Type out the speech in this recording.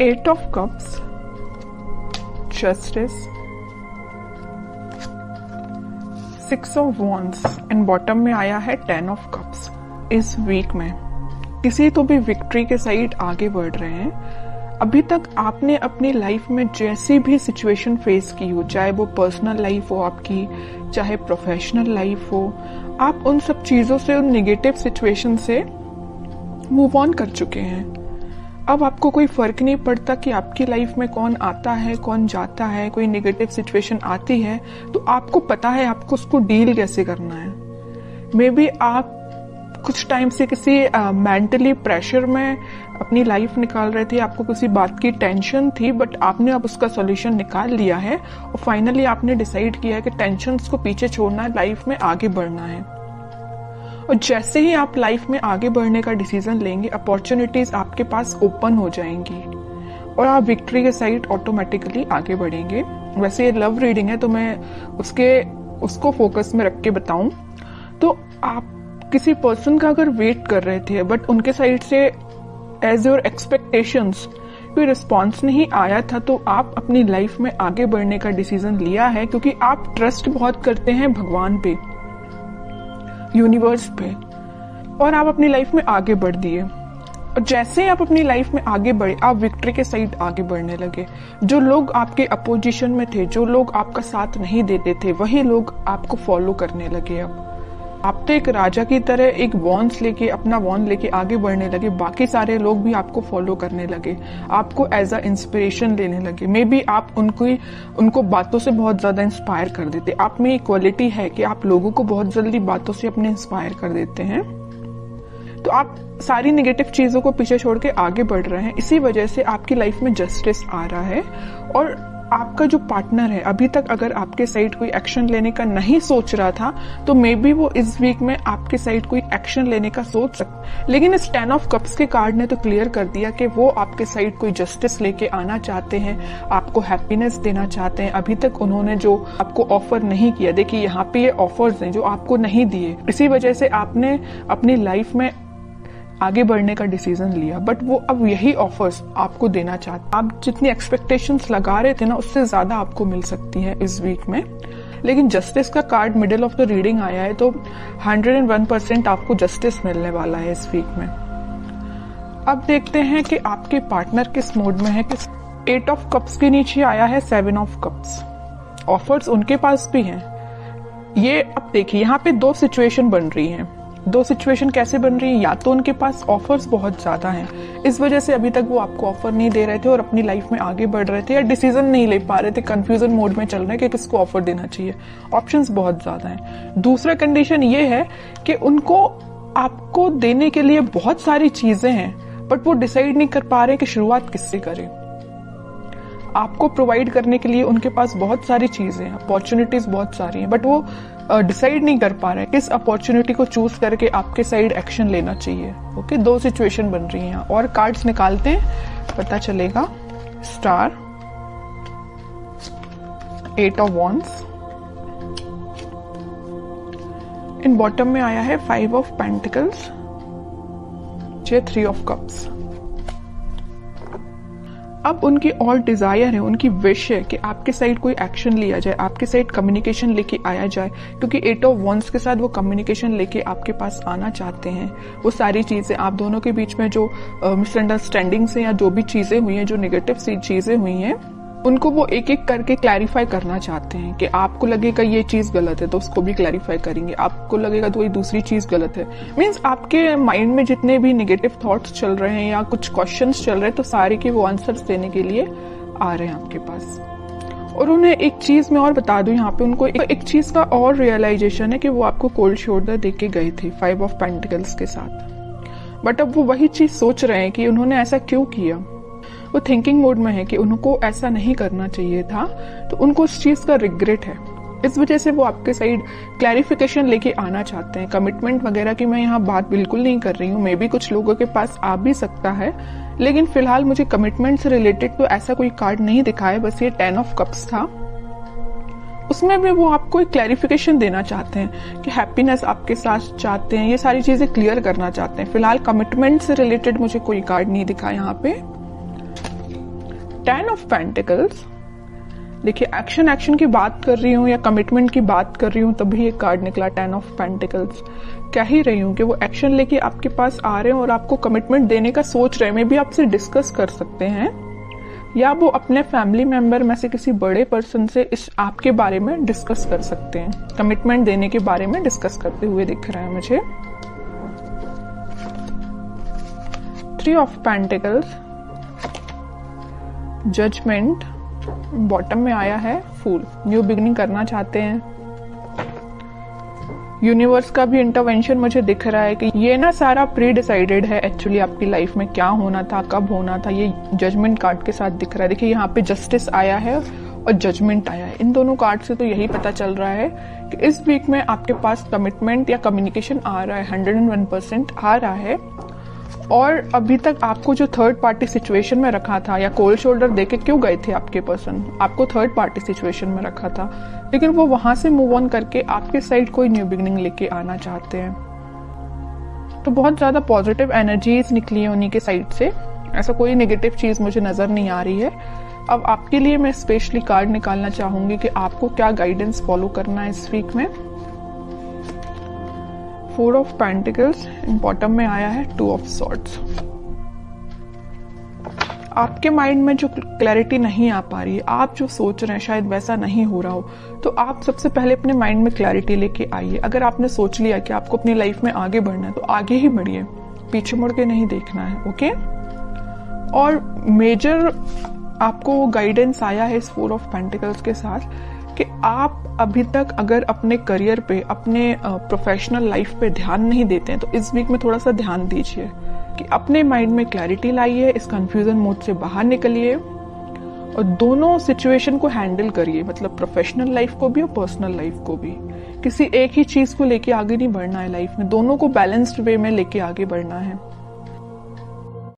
8 of Cups, Justice, 6 of Wands and bottom में आया है 10 of Cups। इस वीक में किसी तो भी विक्ट्री के साइड आगे बढ़ रहे हैं। अभी तक आपने अपनी लाइफ में जैसी भी सिचुएशन फेस की हो, चाहे वो पर्सनल लाइफ हो आपकी, चाहे प्रोफेशनल लाइफ हो, आप उन सब चीजों से, उन नेगेटिव सिचुएशन से मूव ऑन कर चुके हैं। अब आपको कोई फर्क नहीं पड़ता कि आपकी लाइफ में कौन आता है, कौन जाता है। कोई नेगेटिव सिचुएशन आती है तो आपको पता है आपको उसको डील कैसे करना है। मे बी आप कुछ टाइम से किसी मेंटली प्रेशर में अपनी लाइफ निकाल रहे थे, आपको किसी बात की टेंशन थी, बट आपने अब उसका सॉल्यूशन निकाल लिया है और फाइनली आपने डिसाइड किया है कि टेंशन्स को पीछे छोड़ना है, लाइफ में आगे बढ़ना है। और जैसे ही आप लाइफ में आगे बढ़ने का डिसीजन लेंगे, अपॉर्चुनिटीज आपके पास ओपन हो जाएंगी और आप विक्ट्री के साइड ऑटोमेटिकली आगे बढ़ेंगे। वैसे ये लव रीडिंग है तो मैं उसको फोकस में रख के बताऊं तो आप किसी पर्सन का अगर वेट कर रहे थे बट उनके साइड से एज योर एक्सपेक्टेशंस कोई रिस्पॉन्स नहीं आया था, तो आप अपनी लाइफ में आगे बढ़ने का डिसीजन लिया है क्योंकि आप ट्रस्ट बहुत करते हैं भगवान पे, यूनिवर्स पे, और आप अपनी लाइफ में आगे बढ़ दिए। और जैसे ही आप अपनी लाइफ में आगे बढ़े, आप विक्ट्री के साइड आगे बढ़ने लगे। जो लोग आपके अपोजिशन में थे, जो लोग आपका साथ नहीं देते थे, वही लोग आपको फॉलो करने लगे। अब आप तो एक राजा की तरह एक अपना वॉन्ड लेके आगे बढ़ने लगे। बाकी सारे लोग भी आपको फॉलो करने लगे, आपको एज अ इंस्पिरेशन लेने लगे। मे बी आप उनको बातों से बहुत ज्यादा इंस्पायर कर देते। आप में एक क्वालिटी है कि आप लोगों को बहुत जल्दी बातों से अपने इंस्पायर कर देते हैं। तो आप सारी नेगेटिव चीजों को पीछे छोड़ के आगे बढ़ रहे हैं। इसी वजह से आपकी लाइफ में जस्टिस आ रहा है। और आपका जो पार्टनर है, अभी तक अगर आपके साइड कोई एक्शन लेने का नहीं सोच रहा था तो मे बी वो इस वीक में आपके साइड कोई एक्शन लेने का सोच सकता। लेकिन इस 10 ऑफ कप्स के कार्ड ने तो क्लियर कर दिया कि वो आपके साइड कोई जस्टिस लेके आना चाहते हैं, आपको हैप्पीनेस देना चाहते हैं। अभी तक उन्होंने जो आपको ऑफर नहीं किया, देखिए यहाँ पे ये ऑफर्स हैं जो आपको नहीं दिए, इसी वजह से आपने अपनी लाइफ में आगे बढ़ने का डिसीजन लिया, बट वो अब यही ऑफर्स आपको देना चाहते। आप जितनी एक्सपेक्टेशंस लगा रहे थे ना, उससे ज्यादा आपको मिल सकती है इस वीक में। लेकिन जस्टिस का card middle of the reading आया है तो 101% आपको जस्टिस मिलने वाला है इस वीक में। अब देखते हैं कि आपके पार्टनर किस मोड में है। 8 ऑफ कप्स के नीचे आया है 7 ऑफ कप्स। ऑफर्स उनके पास भी हैं। ये अब देखिए यहाँ पे दो सिचुएशन बन रही हैं। दो सिचुएशन कैसे बन रही है? या तो उनके पास ऑफर्स बहुत ज्यादा हैं, इस वजह से अभी तक वो आपको ऑफर नहीं दे रहे थे और अपनी लाइफ में आगे बढ़ रहे थे, या डिसीजन नहीं ले पा रहे थे, कंफ्यूजन मोड में चल रहे कि किसको ऑफर देना चाहिए। ऑप्शंस बहुत ज्यादा हैं। दूसरा कंडीशन ये है कि उनको आपको देने के लिए बहुत सारी चीजें हैं, बट वो डिसाइड नहीं कर पा रहे कि शुरुआत किससे करें। आपको प्रोवाइड करने के लिए उनके पास बहुत सारी चीजें हैं, अपॉर्चुनिटीज बहुत सारी हैं, बट वो डिसाइड नहीं कर पा रहे किस अपॉर्चुनिटी को चूज करके आपके साइड एक्शन लेना चाहिए। ओके, दो सिचुएशन बन रही हैं। और कार्ड्स निकालते हैं, पता चलेगा। Star, 8 of wands, in bottom में आया है 5 ऑफ पेंटिकल्स, 3 ऑफ कप्स। अब उनकी और डिजायर है, उनकी विश है कि आपके साइड कोई एक्शन लिया जाए, आपके साइड कम्युनिकेशन लेके आया जाए, क्योंकि 8 ऑफ वॉन्ड्स के साथ वो कम्युनिकेशन लेके आपके पास आना चाहते हैं। वो सारी चीजें, आप दोनों के बीच में जो मिसअंडरस्टैंडिंग्स हैं या जो भी चीजें हुई हैं, जो नेगेटिव चीजें हुई हैं, उनको वो एक एक करके क्लैरिफाई करना चाहते हैं। कि आपको लगेगा ये चीज गलत है तो उसको भी क्लैरिफाई करेंगे, आपको लगेगा तो ये दूसरी चीज गलत है। मीन्स आपके माइंड में जितने भी नेगेटिव थॉट्स चल रहे हैं या कुछ क्वेश्चंस चल रहे हैं, तो सारे के वो आंसर्स देने के लिए आ रहे हैं आपके पास। और उन्हें एक चीज मैं और बता दूं, यहाँ पे उनको एक चीज का और रियलाइजेशन है कि वो आपको कोल्ड शोल्डर दे के गए थे 5 ऑफ पेंटिकल्स के साथ, बट अब वो वही चीज सोच रहे हैं कि उन्होंने ऐसा क्यों किया। वो थिंकिंग मोड में है कि उनको ऐसा नहीं करना चाहिए था, तो उनको उस चीज का रिग्रेट है। इस वजह से वो आपके साइड क्लैरिफिकेशन लेके आना चाहते हैं। कमिटमेंट वगैरह की मैं यहाँ बात बिल्कुल नहीं कर रही हूँ, मे बी कुछ लोगों के पास आ भी सकता है, लेकिन फिलहाल मुझे कमिटमेंट से रिलेटेड तो ऐसा कोई कार्ड नहीं दिखा है। बस ये 10 ऑफ कप्स था, उसमें भी वो आपको एक क्लैरिफिकेशन देना चाहते हैं कि हैप्पीनेस आपके साथ चाहते हैं, ये सारी चीजें क्लियर करना चाहते हैं। फिलहाल कमिटमेंट से रिलेटेड मुझे कोई कार्ड नहीं दिखा यहाँ पे। 10 ऑफ पेंटिकल्स, देखिए एक्शन की बात कर रही हूँ या कमिटमेंट की बात कर रही हूँ तभी ये कार्ड निकला 10 ऑफ पेंटिकल्स। कह ही रही हूँ कि वो एक्शन लेके आपके पास आ रहे हैं और आपको कमिटमेंट देने का सोच रहे हैं। मे भी आपसे डिस्कस कर सकते हैं या वो अपने फैमिली मेंबर में से किसी बड़े पर्सन से इस आपके बारे में डिस्कस कर सकते हैं। कमिटमेंट देने के बारे में डिस्कस करते हुए दिख रहा है मुझे। 3 ऑफ पेंटिकल्स, जजमेंट, बॉटम में आया है फूल, न्यू बिगनिंग करना चाहते हैं। यूनिवर्स का भी इंटरवेंशन मुझे दिख रहा है कि ये ना सारा प्री डिसाइडेड है एक्चुअली आपकी लाइफ में क्या होना था, कब होना था। ये जजमेंट कार्ड के साथ दिख रहा है। देखिए यहाँ पे जस्टिस आया है और जजमेंट आया है। इन दोनों कार्ड से तो यही पता चल रहा है कि इस वीक में आपके पास कमिटमेंट या कम्युनिकेशन आ रहा है, 101% आ रहा है। और अभी तक आपको जो थर्ड पार्टी सिचुएशन में रखा था या कोल्ड शोल्डर देके क्यों गए थे आपके पर्सन, आपको थर्ड पार्टी सिचुएशन में रखा था, लेकिन वो वहां से मूव ऑन करके आपके साइड कोई न्यू बिगनिंग लेके आना चाहते हैं। तो बहुत ज्यादा पॉजिटिव एनर्जीज निकली है उन्हीं के साइड से, ऐसा कोई नेगेटिव चीज मुझे नजर नहीं आ रही है। अब आपके लिए मैं स्पेशली कार्ड निकालना चाहूंगी कि आपको क्या गाइडेंस फॉलो करना है इस वीक में। 4 ऑफ पेंटिकल्स, बॉटम में आया है 2 ऑफ सॉर्ड्स। आपके माइंड में जो क्लैरिटी नहीं आ पा रही है, आप जो सोच रहे हैं शायद वैसा नहीं हो रहा हो, तो आप सबसे पहले अपने माइंड में क्लैरिटी लेके आइए। अगर आपने सोच लिया कि आपको अपनी लाइफ में आगे बढ़ना है तो आगे ही बढ़िए, पीछे मुड़ के नहीं देखना है। ओके। और मेजर आपको गाइडेंस आया है इस 4 ऑफ पेंटिकल्स के साथ कि आप अभी तक अगर अपने करियर पे, अपने प्रोफेशनल लाइफ पे ध्यान नहीं देते हैं तो इस वीक में थोड़ा सा ध्यान दीजिए कि अपने माइंड में क्लैरिटी लाइए, इस कंफ्यूजन मोड से बाहर निकलिए और दोनों सिचुएशन को हैंडल करिए, मतलब प्रोफेशनल लाइफ को भी और पर्सनल लाइफ को भी। किसी एक ही चीज को लेके आगे नहीं बढ़ना है लाइफ में, दोनों को बैलेंस्ड वे में लेके आगे बढ़ना है।